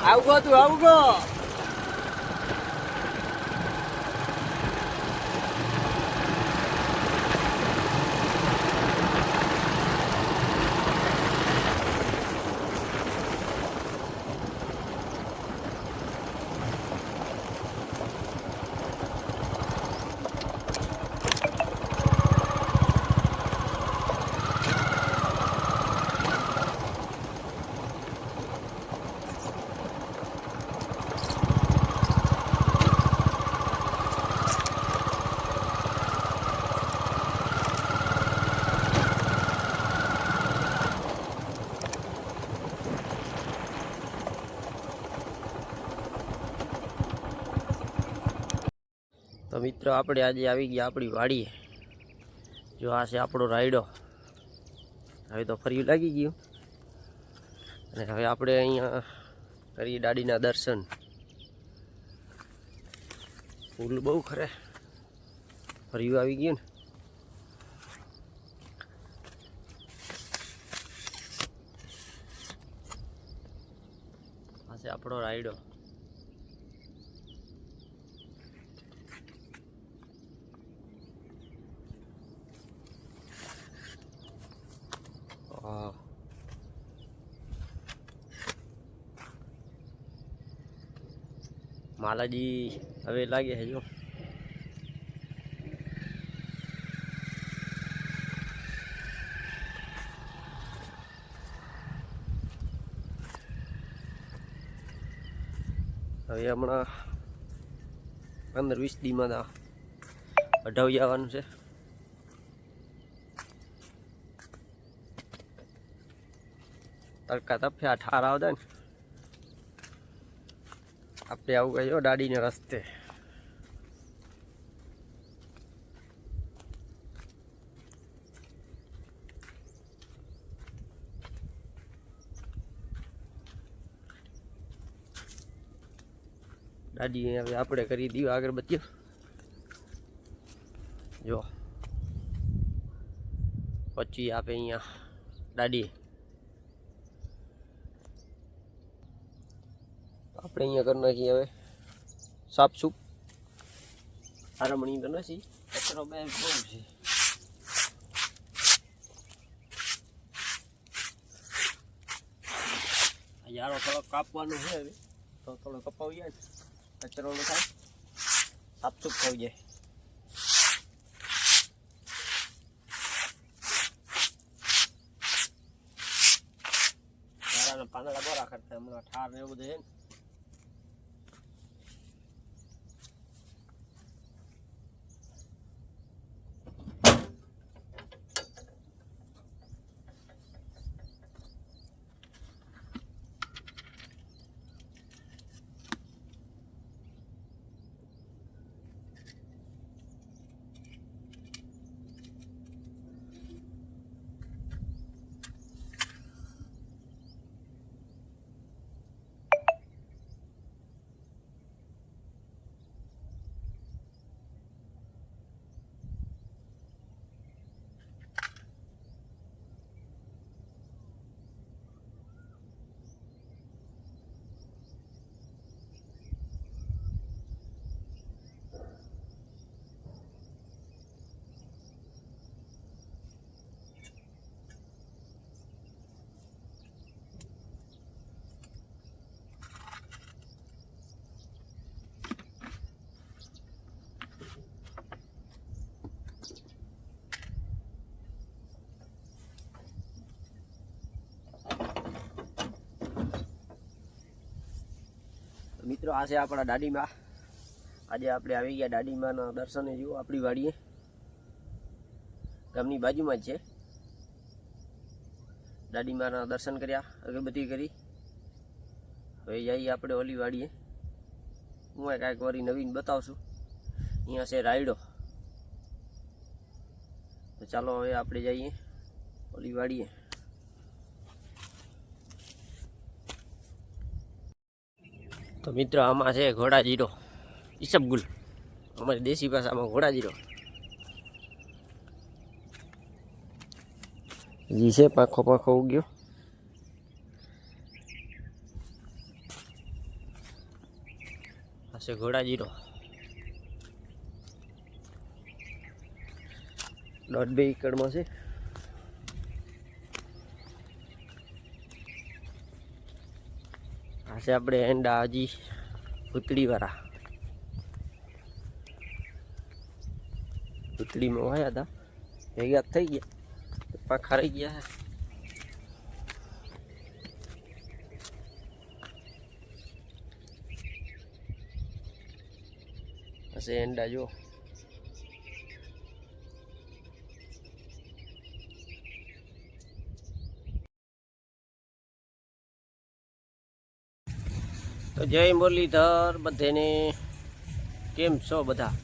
આવગો તું આવગો. તો મિત્રો આપણે આજે આવી ગયા આપણી વાડીએ. જો આ છે આપણો રાયડો. હવે તો ફરી લાગી ગયું અને હવે આપણે અહીંયા કરીએ દાદીના દર્શન. ફૂલ બહુ ખરે ફરી આવી ગયું ને. આ છે આપણો રાયડો. માલાજી હવે લાગે છે જો. હવે હમણાં 15-20 દીમાં અઢાવી જવાનું છે. તડકા તપ્યા ઠાર આવતા ને આપણે આવું ગયો દાડીને રસ્તે. દાદી હવે આપણે કરી દીધું અગરબત્તીઓ. જો પછી આપે અહીંયા દાદી આપણે અહીંયા કરી નાખીએ હવે સાફ સૂપ. હારમણી તો નથી, કચરો બે બહુ છે. યારો થોડો કાપવાનું છે હવે તો થોડો કપાવી જાય ને કચરો ન થાય, સાફ સૂપ થઈ જાય. યારાના પાંદડા બરા કરતા હમણાં ઠાર ને એવું બધું છે ને. મિત્રો આ છે આપણા દાદીમાં. આજે આપણે આવી ગયા દાદીમાના દર્શને. જુઓ આપણી વાડીએ ગામની બાજુમાં જ છે. દાદીમાના દર્શન કર્યા, અગરબત્તી કરી. હવે જઈએ આપણે ઓલી વાડીએ. હું કાંઈક વળી નવીન બતાવશું. અહીંયા છે રાયડો. તો ચાલો હવે આપણે જઈએ ઓલી વાડીએ. તો મિત્રો આમાં છે ઘોડા જીરો, ઈસબગુલ, અમારી દેશી ભાષામાં ઘોડા જીરો. જી છે પાંખો પાંખો ઉગ્યો. પાસે ઘોડા જીરો 1.5 એકડમાં છે. આ છે આપણે એંડા હજી ભૂતળીવાળા. ભૂતળીમાં વાયા હતા, ભેગા થઈ ગયા, પાંખા રહી ગયા છે. હશે એંડા જો. તો જય મુરલીધર બધાને, કેમ છો બધા?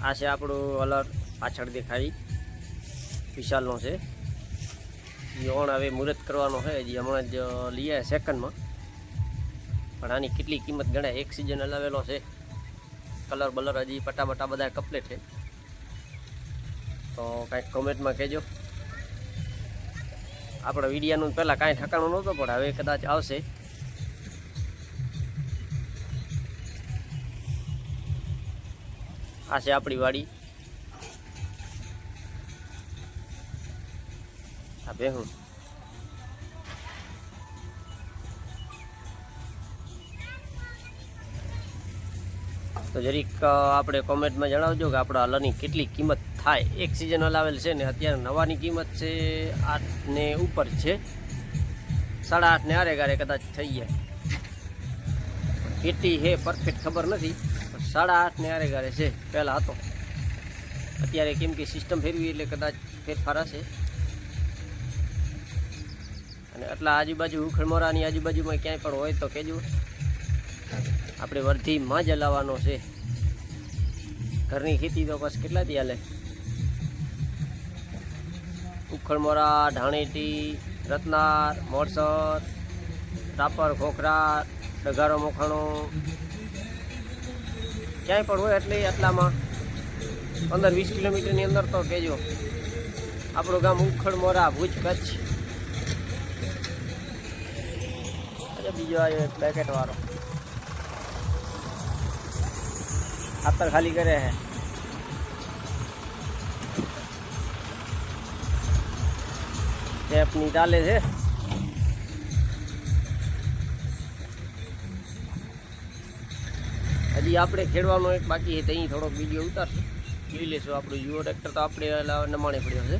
આ છે આપણું અલર પાછળ દેખાય વિશાલનો છે. યોણ હવે મુહૂર્ત કરવાનો છે, હજી હમણાં જ લઈ આવ્યા સેકન્ડમાં. પણ આની કેટલી કિંમત ગણાય? એક સિઝન હલાવેલો છે, કલર બલર હજી પટા બટા બધા કમ્પ્લીટ છે. તો કાંઈક કોમેન્ટમાં કહેજો. આપણા વિડીયાનું પહેલાં કાંઈ ઠકાણું નહોતું, પણ હવે કદાચ આવશે. આ છે આપણી વાડી. આ ભેહું તો જરીક આપણે કોમેન્ટમાં જણાવજો કે આપણા હલરની કેટલી કિંમત થાય. એક સિઝન હલાવેલ છે ને અત્યારે નવાની કિંમત છે 8 ને ઉપર છે. 8.5 ને આરે ગારે કદાચ થઈ જાય. કેટલી છે પરફેક્ટ ખબર નથી, 8.5 ને આરે ગારે છે. પહેલાં હતો, અત્યારે કેમ કે સિસ્ટમ ફેરવી એટલે કદાચ ફેરફાર હશે. અને આટલા આજુબાજુ ઉખડમોરાની આજુબાજુમાં ક્યાંય પણ હોય તો કહેજો. આપણે વર્ધીમાં જ હલાવવાનો છે. ઘરની ખેતી તો બસ કેટલાથી હાલે? ઉખડમોરા, ઢાણેટી, રત્નાર, મોરસર, રાપર, ખોખરા, ડગારો, મોખાણો ક્યાંય પણ હોય એટલે આટલામાં 15-20 કિલોમીટરની અંદર તો કહેજો. આપણું ગામ ઉખડમોરા, ભુજ, કચ્છ. બીજો આવ્યો એક પેકેટ વાળો, ખાતર ખાલી કરે છે. ટેપની ચાલે છે. હજી આપણે ખેડવાનો એક બાકી છે, ત્યાં થોડોક વિડીયો ઉતારશું, જોઈ લેશું. આપણું યુઓ ટ્રેક્ટર તો આપણે નમાણે પડ્યો છે.